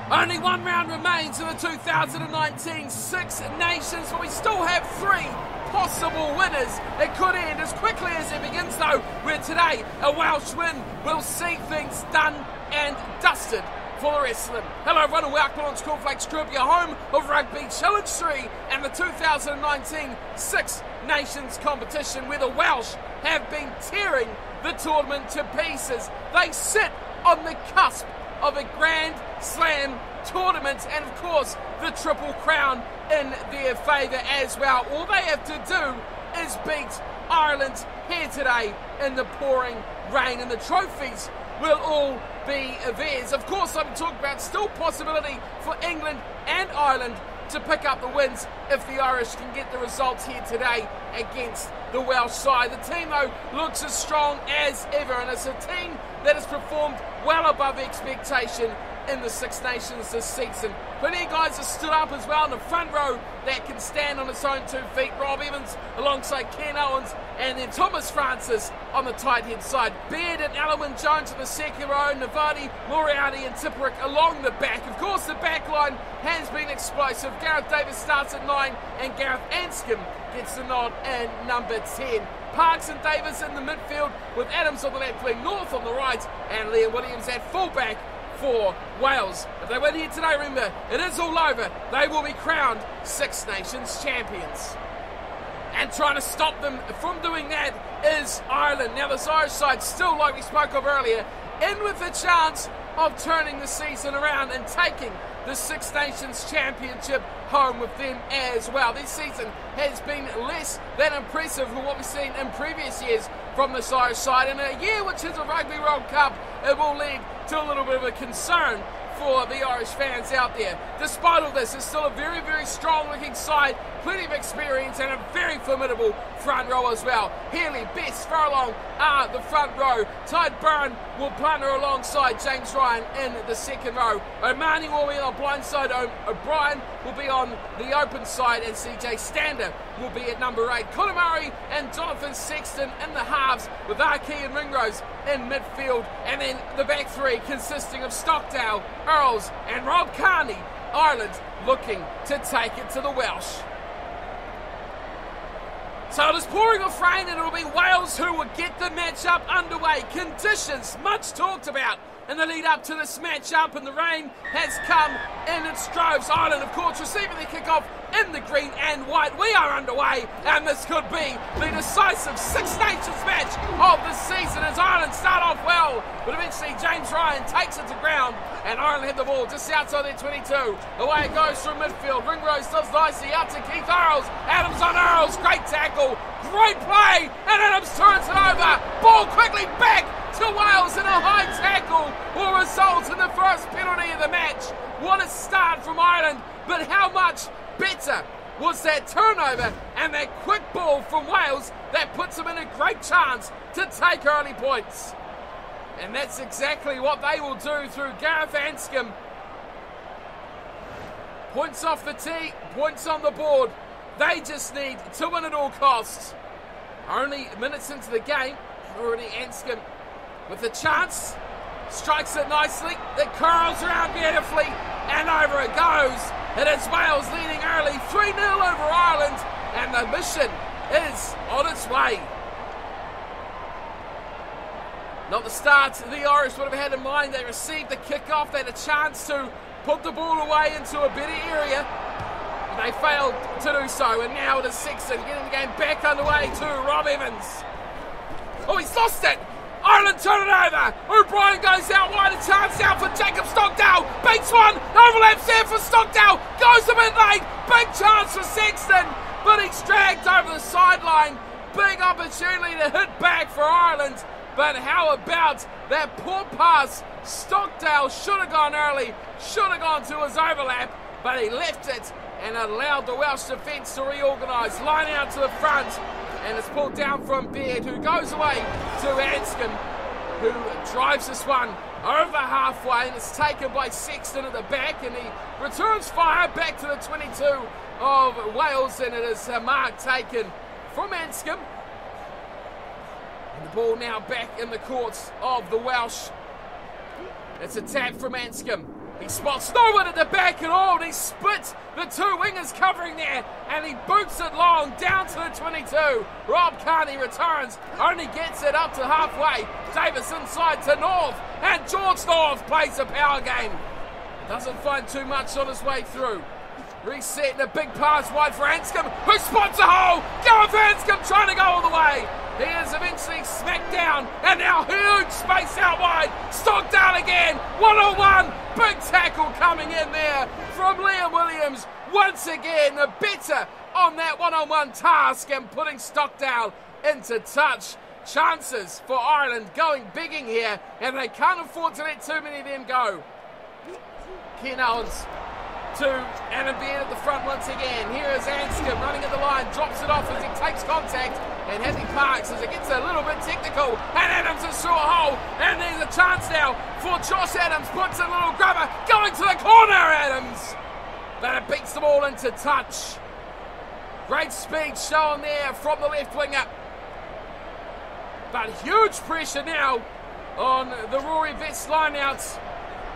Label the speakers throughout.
Speaker 1: Only one round remains in the 2019 Six Nations, but we still have three possible winners. It could end as quickly as it begins, though, where today a Welsh win will see things done and dusted for the rest of them. Hello everyone and welcome on Cornflakes Group, your home of Rugby Challenge 3 and the 2019 Six Nations competition, where the Welsh have been tearing the tournament to pieces. They sit on the cusp of a Grand Slam tournament and of course the Triple Crown in their favour as well. All they have to do is beat Ireland here today in the pouring rain, and the trophies will all be theirs. Of course, I'm talking about still possibility for England and Ireland to pick up the wins if the Irish can get the results here today against the Welsh side. The team, though, looks as strong as ever, and it's a team that has performed well above expectation in the Six Nations this season. Plenty of guys have stood up as well in the front row that can stand on its own 2 feet. Rob Evans alongside Ken Owens, and then Thomas Francis on the tight head side. Baird and Alwyn Jones in the second row, Navati, Moriarty and Tipuric along the back. Of course, the back line has been explosive. Gareth Davis starts at 9 and Gareth Anscombe gets the nod in number 10. Parks and Davis in the midfield with Adams on the left wing, North on the right, and Liam Williams at fullback for Wales. If they win here today, remember, it is all over. They will be crowned Six Nations champions. And trying to stop them from doing that is Ireland. Now this Irish side, still like we spoke of earlier, in with a chance of turning the season around and taking the Six Nations Championship home with them as well. This season has been less than impressive from what we've seen in previous years from this Irish side. In a year which is a Rugby World Cup, it will lead to a little bit of a concern for the Irish fans out there. Despite all this, it's still a very, very strong looking side, plenty of experience and a very formidable front row as well. Healy, Best, Furlong are the front row. Tide Byrne will partner alongside James Ryan in the second row. O'Mahony will be on the blind side, O'Brien will be on the open side, and CJ Stander will be at number 8. Conor Murray and Jonathan Sexton in the halves, with Archie and Ringrose in midfield, and then the back three consisting of Stockdale, Earls and Rob Kearney. Ireland looking to take it to the Welsh. So it is pouring off rain, and it will be Wales who will get the matchup underway. Conditions much talked about in the lead up to this matchup, and the rain has come in its droves. Ireland, of course, receiving the kickoff in the green and white. We are underway, and this could be the decisive Six Nations match of the season as Ireland start off well, but eventually James Ryan takes it to ground, and Ireland have the ball just outside their 22. Away it goes through midfield. Ringrose does nicely out to Keith Earls. Adams on Earls, great tackle, great play, and Adams turns it over. Ball quickly back to Wales, and a high tackle will result in the first penalty of the match. What a start from Ireland, but how much better was that turnover and that quick ball from Wales that puts them in a great chance to take early points. And that's exactly what they will do through Gareth Anscombe. Points off the tee, points on the board. They just need to win at all costs. Only minutes into the game, already Anscombe with a chance, strikes it nicely, it curls around beautifully, and over it goes. It is Wales leading early, 3-0 over Ireland, and the mission is on its way. Not the start the Irish would have had in mind. They received the kickoff, they had a chance to put the ball away into a better area, and they failed to do so, and now it is Sexton getting the game back underway to Rob Evans. Oh, he's lost it! Ireland turn it over. O'Brien goes out wide, a chance out for Jacob Stockdale. Beats one, overlaps there for Stockdale. Goes a bit late, big chance for Sexton, but he's dragged over the sideline. Big opportunity to hit back for Ireland, but how about that poor pass? Stockdale should have gone early, should have gone to his overlap, but he left it and allowed the Welsh defence to reorganise. Line out to the front, and it's pulled down from Baird, who goes away to Anscombe, who drives this one over halfway, and it's taken by Sexton at the back, and he returns fire back to the 22 of Wales, and it is a mark taken from Anscombe. And the ball now back in the courts of the Welsh. It's a tap from Anscombe. He spots no one at the back at all, and he splits the two wingers covering there, and he boots it long down to the 22. Rob Kearney returns, only gets it up to halfway. Davis inside to North, and George North plays a power game. Doesn't find too much on his way through. Resetting a big pass wide for Anscombe, who spots a hole. Gareth Anscombe trying to go all the way. He is eventually smacked down, and now huge space out wide. Stockdale again, 1-on-1. Big tackle coming in there from Liam Williams. Once again, the better on that one-on-one task and putting Stockdale into touch. Chances for Ireland going bigging here, and they can't afford to let too many of them go. Ken Owens to Adam Beard at the front once again. Here is Anscombe running at the line, drops it off as he takes contact, and Hadley Parkes as it gets a little bit technical, and Adams is through a hole, and there's a chance now for Josh Adams, puts a little grubber, going to the corner, Adams, but it beats them all into touch. Great speed shown there from the left winger, but huge pressure now on the Rory Vets lineouts.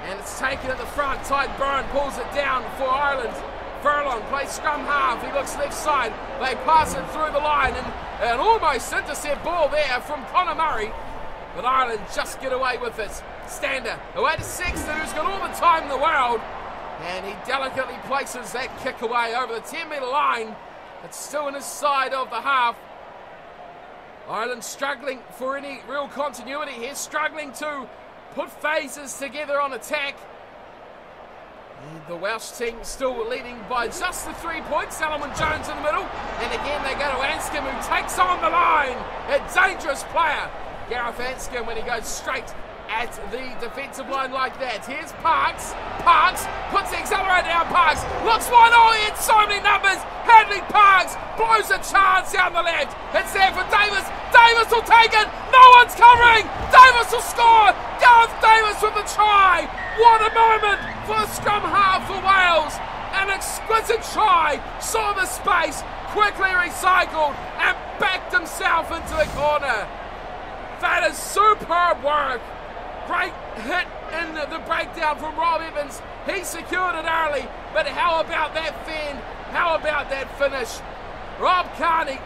Speaker 1: And it's taken at the front. Tide Byrne pulls it down for Ireland. Furlong plays scrum half. He looks left side. They pass it through the line. And an almost intercept ball there from Conor Murray. But Ireland just get away with it. Stander away to Sexton, who's got all the time in the world. And he delicately places that kick away over the 10-metre line. It's still in his side of the half. Ireland struggling for any real continuity here. Struggling to put phases together on attack. And the Welsh team still leading by just the 3 points. Salomon Jones in the middle. And again they go to Anscombe, who takes on the line. A dangerous player, Gareth Anscombe, when he goes straight at the defensive line like that. Here's Parkes. Parkes puts the accelerator down. Parkes looks wide. Oh, he had so many numbers. Hadley Parkes blows a chance down the left. It's there for Davis. Davis will take it. No one's covering. Davis will score. Gareth Davis with the try. What a moment for the scrum half for Wales. An exquisite try. Saw the space, quickly recycled, and backed himself into the corner. That is superb work. Great hit in the breakdown from Rob Evans. He secured it early, but how about that fend? How about that finish? Rob Kearney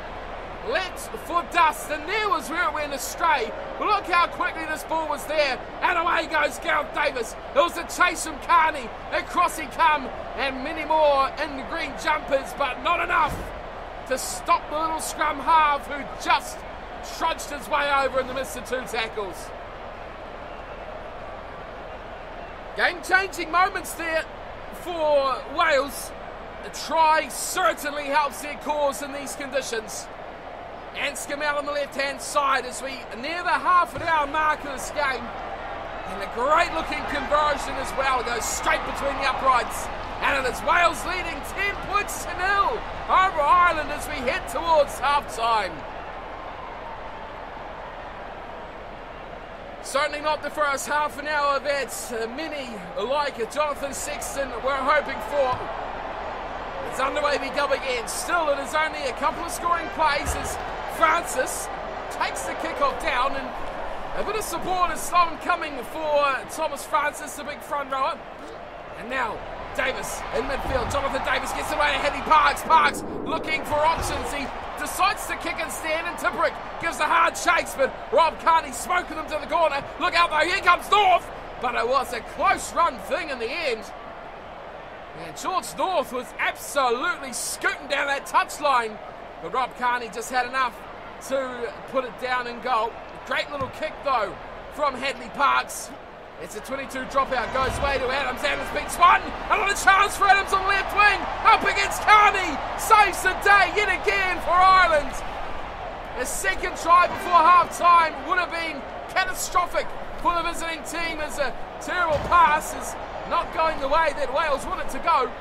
Speaker 1: let for dust, and there was where it went astray. But look how quickly this ball was there, and away goes Gareth Davis. It was a chase from Kearney. Across he come, and many more in the green jumpers, but not enough to stop the little scrum half who just trudged his way over in the midst of 2 tackles. Game-changing moments there for Wales. A try certainly helps their cause in these conditions. Anscombe out on the left-hand side as we near the half-an-hour mark of this game. And a great-looking conversion as well. It goes straight between the uprights. And it is Wales leading 10 points to 0 over Ireland as we head towards half-time. Certainly not the first half an hour that many, like Jonathan Sexton, were hoping for. It's underway, we go again. Still, it is only a couple of scoring plays as Francis takes the kick-off down, and a bit of support is slow in coming for Thomas Francis, the big front rower. And now, Davis in midfield. Jonathan Davis gets away to Hadley Parkes. Parkes looking for options. He decides to kick and stand, and Tipperick gives a hard chase, but Rob Kearney smoking them to the corner. Look out though, here comes North, but it was a close run thing in the end. And George North was absolutely scooting down that touchline, but Rob Kearney just had enough to put it down in goal. Great little kick though from Hadley Parkes. It's a 22 dropout, goes way to Adams. Adams beats one. Another chance for Adams on the left wing. Up against Kearney. Saves the day yet again for Ireland. A second try before half-time would have been catastrophic for the visiting team, as a terrible pass is not going the way that Wales wanted to go.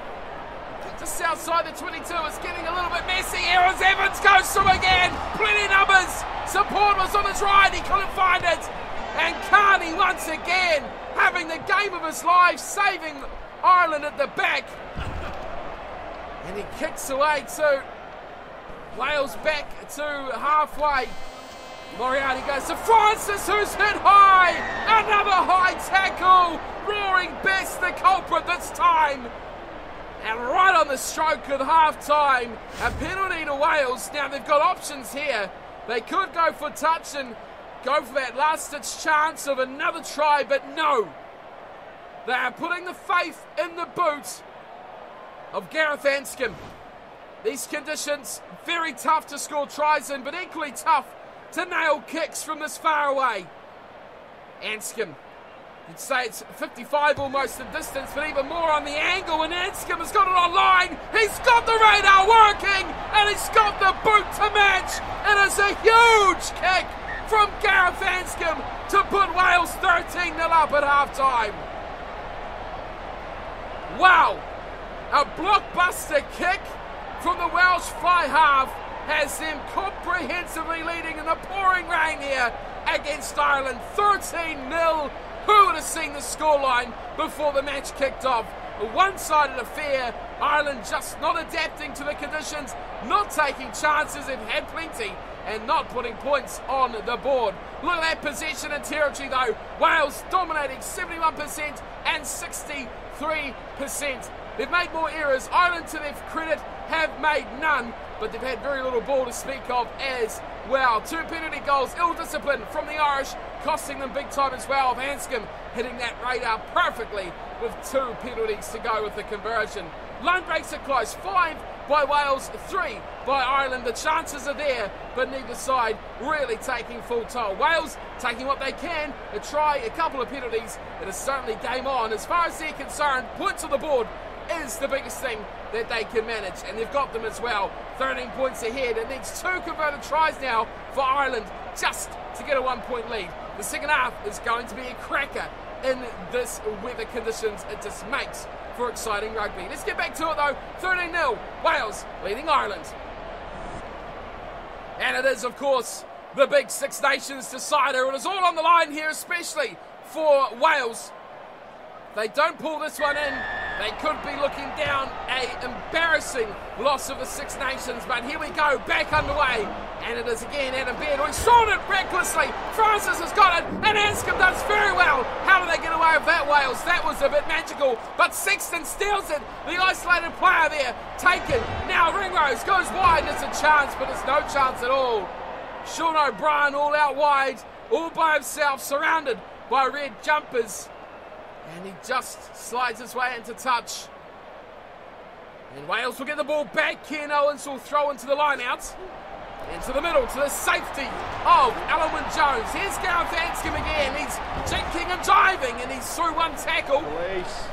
Speaker 1: Just outside the 22, it's getting a little bit messy. Here as Evans goes through again. Plenty numbers. Support was on his right. He couldn't find it. And Kearney once again having the game of his life, saving Ireland at the back. And he kicks away to Wales back to halfway. Moriarty goes to Francis, who's hit high. Another high tackle. Roaring Best the culprit this time. And right on the stroke at half-time, a penalty to Wales. Now they've got options here. They could go for touch and go for that last-ditch chance of another try, but no. They are putting the faith in the boot of Gareth Anscombe. These conditions, very tough to score tries in, but equally tough to nail kicks from this far away. Anscombe, you'd say it's 55 almost in distance, but even more on the angle, and Anscombe has got it online. He's got the radar working, and he's got the boot to match. It is a huge kick from Gareth Anscombe to put Wales 13-0 up at half-time. Wow, a blockbuster kick from the Welsh fly half has them comprehensively leading in the pouring rain here against Ireland. 13-0. Who would have seen the scoreline before the match kicked off? A one-sided affair. Ireland just not adapting to the conditions, not taking chances, they've had plenty, and not putting points on the board. Look at that possession and territory though. Wales dominating 71% and 63%. They've made more errors. Ireland, to their credit, have made none, but they've had very little ball to speak of as well. 2 penalty goals, ill-discipline from the Irish, costing them big time as well. Of Anscombe hitting that radar perfectly with 2 penalties to go with the conversion. Line breaks are close. 5 by Wales, 3 by Ireland. The chances are there, but neither side really taking full toll. Wales taking what they can, a try, a couple of penalties. It is certainly game on. As far as they're concerned, points on the board is the biggest thing that they can manage, and they've got them as well. 13 points ahead. It needs 2 converted tries now for Ireland just to get a 1-point lead. The second half is going to be a cracker in this weather conditions. It just makes for exciting rugby. Let's get back to it though. 13-0, Wales leading Ireland. And it is, of course, the big Six Nations decider. It is all on the line here, especially for Wales. If they don't pull this one in, they could be looking down an embarrassing loss of the Six Nations. But here we go, back underway. And it is again Adam Baird, who's thrown it recklessly. Francis has got it, and Anscombe does very well. How do they get away with that, Wales? That was a bit magical. But Sexton steals it. The isolated player there, taken. Now Ringrose goes wide. It's a chance, but it's no chance at all. Sean O'Brien all out wide, all by himself, surrounded by red jumpers. And he just slides his way into touch. And Wales will get the ball back. Ken Owens will throw into the line-out. Into the middle to the safety of Alan Wynne-Jones. Here's Gareth Anscombe again. He's jinking and diving, and he's through 1 tackle.
Speaker 2: Police.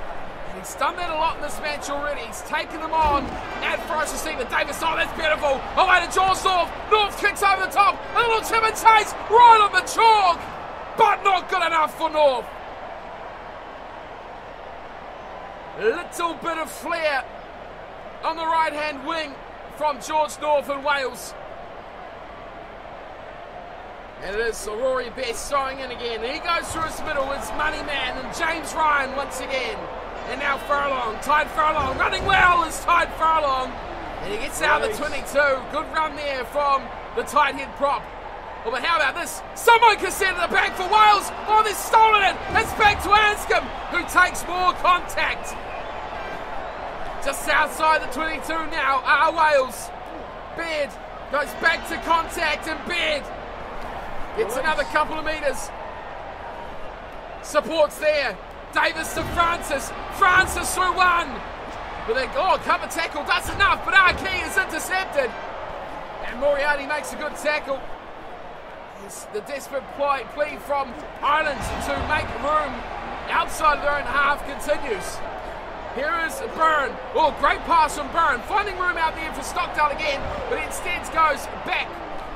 Speaker 1: And he's done that a lot in this match already. He's taken them on. And for us to see the Davis. Oh, that's beautiful. Away to George North. North kicks over the top. A little tip and chase right on the chalk. But not good enough for North. Little bit of flair on the right-hand wing from George North and Wales. And it is Rory Best throwing in again. He goes through his middle. It's Money Man and James Ryan once again. And now Furlong. Tide Furlong running well is Tide Furlong. And he gets out of the 22. Good run there from the tight head prop. Oh, but how about this? Someone can send it back for Wales. Oh, they've stolen it. It's back to Anscombe, who takes more contact. Just outside the 22 now are Wales. Baird goes back to contact, and Baird gets another couple of metres. Supports there. Davis to Francis. Francis through 1. But they cover tackle does enough, but Arkey is intercepted. And Moriarty makes a good tackle. The desperate plea from Ireland to make room outside of their own half continues. Here is Byrne. Oh, great pass from Byrne. Finding room out there for Stockdale again, but instead goes back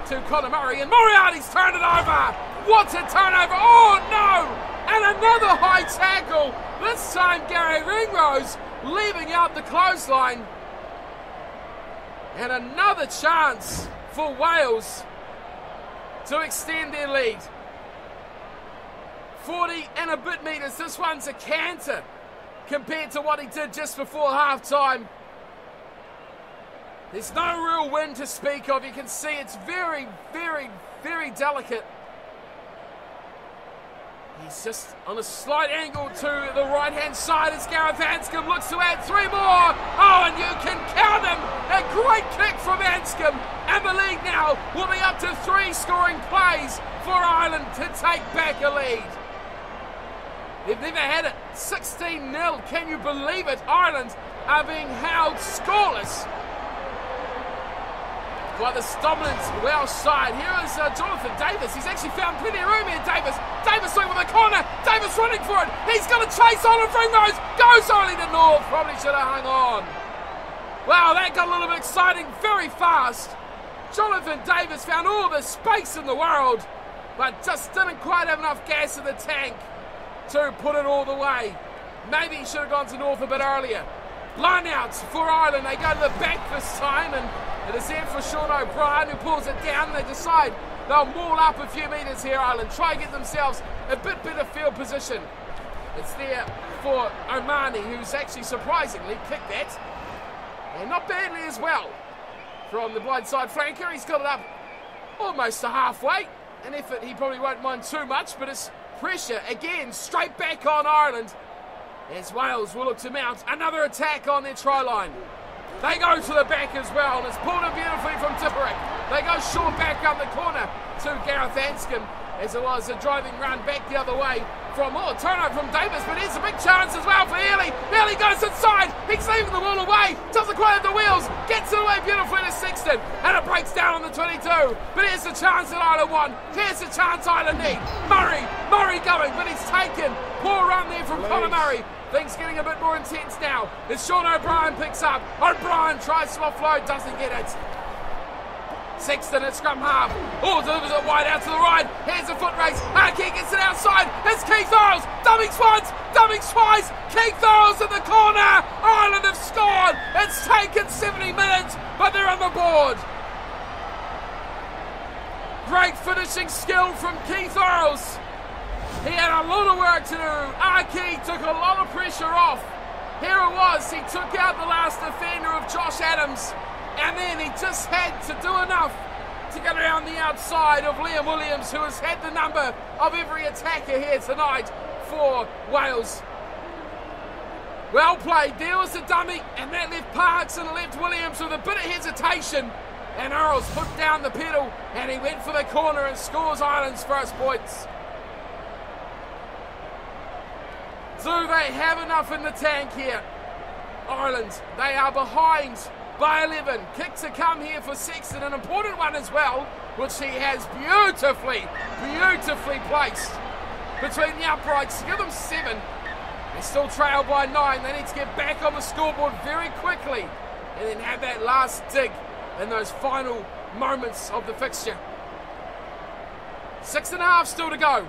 Speaker 1: to Conor Murray. And Moriarty's turned it over. What a turnover. Oh, no. And another high tackle. This time Gary Ringrose leaving out the clothesline. And another chance for Wales to extend their lead. 40 and a bit metres. This one's a canter compared to what he did just before half-time. There's no real wind to speak of. You can see it's very, very, very delicate. He's just on a slight angle to the right-hand side as Gareth Anscombe looks to add 3 more. Oh, and you can count him. A great kick from Anscombe. And the league now will be up to 3 scoring plays for Ireland to take back a lead. They've never had it. 16-0. Can you believe it? Ireland are being held scoreless by the dominant Welsh side. Here is Jonathan Davis. He's actually found plenty of room here, Davis. Davis looking for the corner. Davis running for it. He's going to chase on and Ringrose. Goes only to North. Probably should have hung on. Wow, that got a little bit exciting very fast. Jonathan Davis found all the space in the world, but just didn't quite have enough gas in the tank to put it all the way. Maybe he should have gone to North a bit earlier. Line outs for Ireland. They go to the back this time, and it is there for Sean O'Brien, who pulls it down, and they decide they'll maul up a few metres here, Ireland. Try and get themselves a bit better field position. It's there for O'Mahony, who's actually surprisingly kicked that. And not badly as well. From the blindside flanker, he's got it up almost to halfway. An effort he probably won't mind too much, but it's pressure again, straight back on Ireland. As Wales will look to mount another attack on their try line. They go to the back as well, and it's pulled in beautifully from Tipuric. They go short back up the corner to Gareth Anscombe, as it was a driving run back the other way from turnover from Davis, but here's a big chance as well for Healy. Healy goes inside, he's leaving the ball away, doesn't quite have the wheels, gets it away beautifully to Sexton, and it breaks down on the 22. But here's the chance that Ireland won, here's the chance Ireland need. Murray going, but he's taken. Poor run there from Conor Murray. Things getting a bit more intense now as Sean O'Brien picks up. O'Brien tries to offload, doesn't get it. Sexton at scrum half. Oh, delivers it wide out to the right. Here's a foot race. Keith gets it outside. It's Keith Earls. Dumming twice. Keith Earls in the corner. Ireland have scored. It's taken 70 minutes, but they're on the board. Great finishing skill from Keith Earls. He had a lot of work to do. Aki took a lot of pressure off. Here it was. He took out the last defender of Josh Adams. And then he just had to do enough to get around the outside of Liam Williams, who has had the number of every attacker here tonight for Wales. Well played. There was the dummy, and that left Parks and left Williams with a bit of hesitation. And Earls put down the pedal, and he went for the corner and scores Ireland's first points. Do they have enough in the tank here? Ireland, they are behind by 11. Kick to come here for Sexton, an important one as well, which he has beautifully placed between the uprights to give them 7. They still trail by 9. They need to get back on the scoreboard very quickly and then have that last dig in those final moments of the fixture. 6.5 still to go.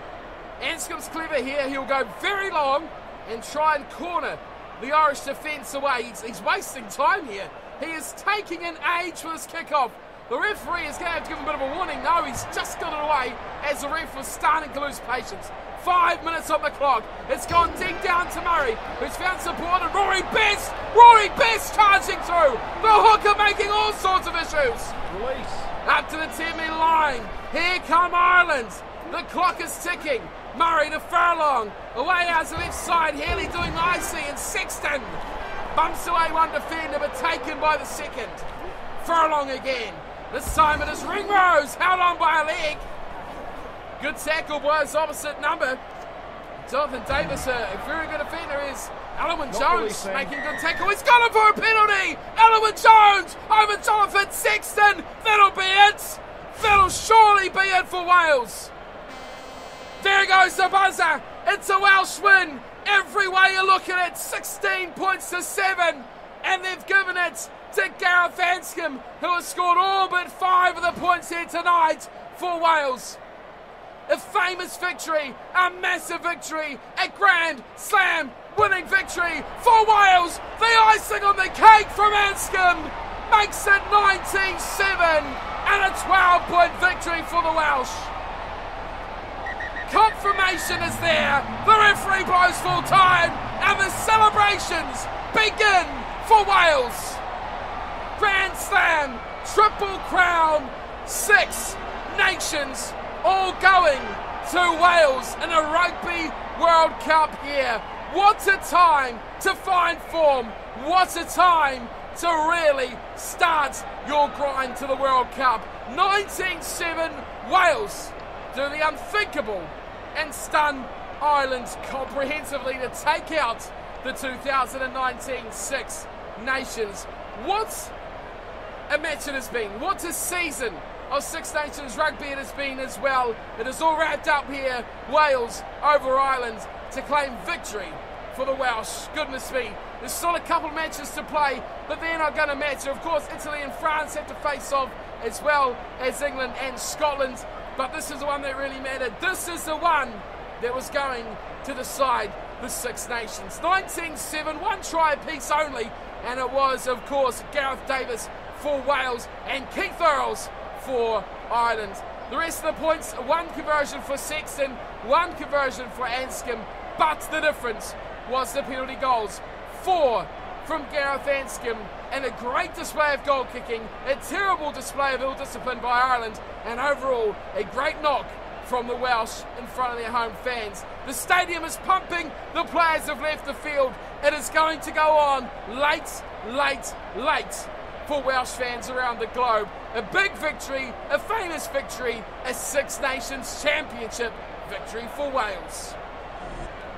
Speaker 1: Anscombe's clever here. He'll go very long and try and corner the Irish defence away. He's wasting time here. He is taking an age for this kickoff. The referee is going to have to give him a bit of a warning. No, he's just got it away as the ref was starting to lose patience. 5 minutes on the clock. It's gone deep down to Murray, who's found support, and Rory Best charging through. The hooker making all sorts of issues.
Speaker 2: Release.
Speaker 1: Up to the 10-metre line. Here come Ireland. The clock is ticking. Murray to Furlong. Away out to the left side. Healy doing nicely, and Sexton bumps away one defender, but taken by the second. Furlong again. This time it is Ringrose, held on by a leg. Good tackle by his opposite number. Jonathan Davis, a very good defender, is Alwyn Jones making good tackle. He's got him for a penalty. Alwyn Jones over Jonathan Sexton. That'll be it. That'll surely be it for Wales. There goes the buzzer. It's a Welsh win. Every way you look at it, 16 points to 7. And they've given it to Gareth Anscombe, who has scored all but 5 of the points here tonight for Wales. A famous victory, a massive victory, a Grand Slam winning victory for Wales. The icing on the cake from Anscombe makes it 19-7 and a 12-point victory for the Welsh. Confirmation is there. The referee blows full time and the celebrations begin for Wales. Grand Slam, Triple Crown, 6 nations all going to Wales in a Rugby World Cup year. What a time to find form. What a time to really start your grind to the World Cup. 19-7, Wales do the unthinkable and stun Ireland comprehensively to take out the 2019 Six Nations. What a match it has been. What a season of Six Nations rugby it has been as well. It is all wrapped up here. Wales over Ireland to claim victory for the Welsh. Goodness me, there's still a couple of matches to play, but they're not going to matter. Of course, Italy and France have to face off, as well as England and Scotland, but this is the one that really mattered. This is the one that was going to decide the Six Nations. 19-7, one try apiece only, and it was, of course, Gareth Davis for Wales and Keith Earls for Ireland. The rest of the points, one conversion for Sexton, one conversion for Anscombe, but the difference was the penalty goals. 4 from Gareth Anscombe, and a great display of goal kicking, a terrible display of ill discipline by Ireland, and overall a great knock from the Welsh in front of their home fans. The stadium is pumping, the players have left the field. It is going to go on late for Welsh fans around the globe. A big victory, a famous victory, a Six Nations Championship victory for Wales.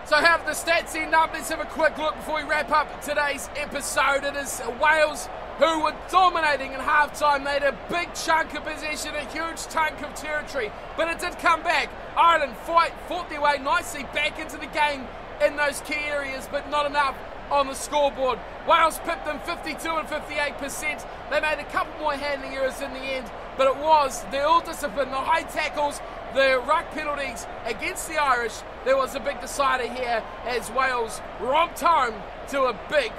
Speaker 1: So how did the stats end up? Let's have a quick look before we wrap up today's episode. It is Wales who were dominating in half-time. They had a big chunk of possession, a huge chunk of territory, but it did come back. Ireland fought their way nicely back into the game in those key areas, but not enough on the scoreboard. Wales pipped them 52 and 58%. They made a couple more handling errors in the end, but it was the ill-discipline, the high tackles, the ruck penalties against the Irish. There was a big decider here as Wales romped home to a big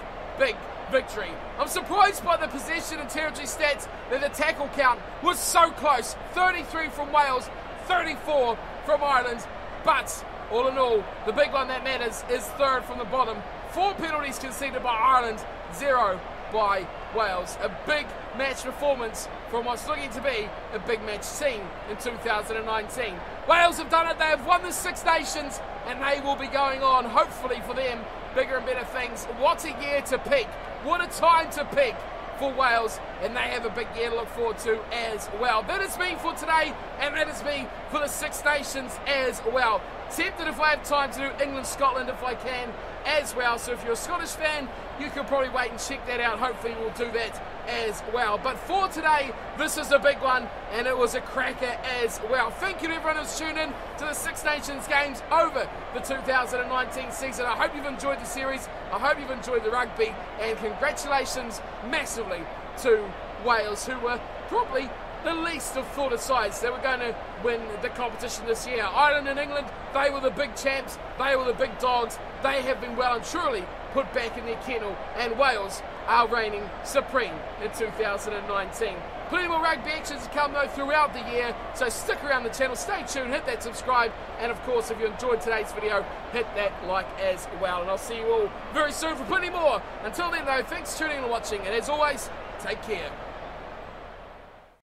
Speaker 1: victory. I'm surprised by the possession and territory stats that the tackle count was so close. 33 from Wales, 34 from Ireland, but all in all, the big one that matters is third from the bottom. 4 penalties conceded by Ireland, 0 by Wales. A big match performance from what's looking to be a big match team in 2019. Wales have done it. They have won the Six Nations, and they will be going on, hopefully for them, bigger and better things. What a year to pick. What a time to pick for Wales, and they have a big year to look forward to as well. That is me for today, and that is me for the Six Nations as well. Tempted if I have time to do England-Scotland if I can as well. So if you're a Scottish fan, you can probably wait and check that out. Hopefully we'll do that as well. But for today, this is a big one, and it was a cracker as well. Thank you to everyone who's tuned in to the Six Nations games over the 2019 season. I hope you've enjoyed the series. I hope you've enjoyed the rugby, and congratulations massively to Wales, who were probably the least of thought sides that were going to win the competition this year. Ireland and England, they were the big champs, they were the big dogs. They have been well and truly put back in their kennel, and Wales are reigning supreme in 2019. Plenty more rugby actions to come though throughout the year, so stick around the channel, stay tuned, hit that subscribe, and of course if you enjoyed today's video, hit that like as well. And I'll see you all very soon for plenty more. Until then though, thanks for tuning in and watching, and as always, take care.